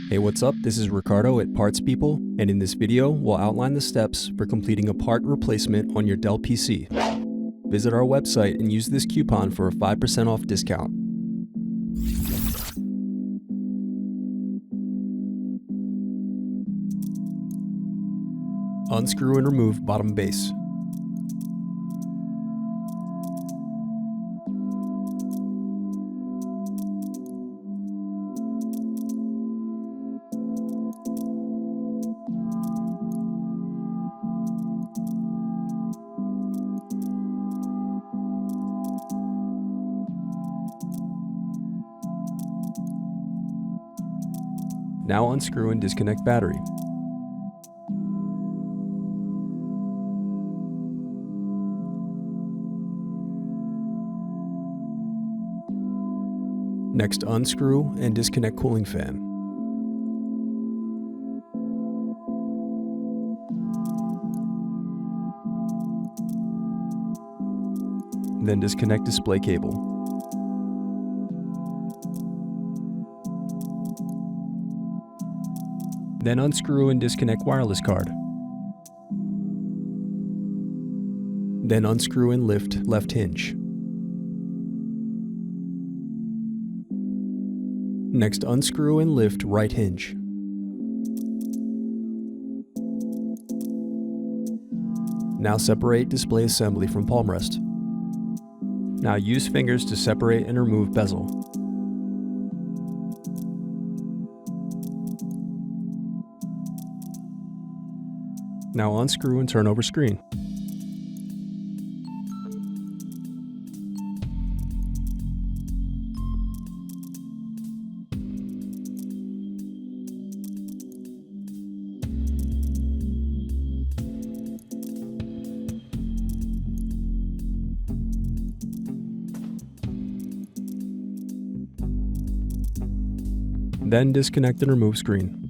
Hey, what's up? This is Ricardo at Parts People, and in this video, we'll outline the steps for completing a part replacement on your Dell PC. Visit our website and use this coupon for a 5% off discount. Unscrew and remove bottom base. Now unscrew and disconnect battery. Next, unscrew and disconnect cooling fan. Then disconnect display cable. Then unscrew and disconnect wireless card. Then unscrew and lift left hinge. Next, unscrew and lift right hinge. Now separate display assembly from Palmrest. Now use fingers to separate and remove bezel. Now unscrew and turn over screen. Then disconnect and remove screen.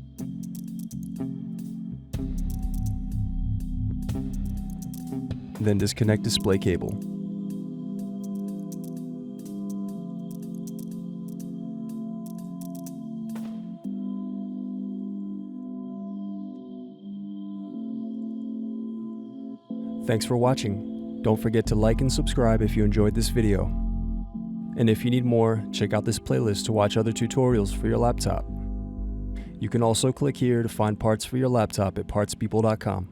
Then disconnect display cable. Thanks for watching. Don't forget to like and subscribe if you enjoyed this video. And if you need more, check out this playlist to watch other tutorials for your laptop. You can also click here to find parts for your laptop at partspeople.com.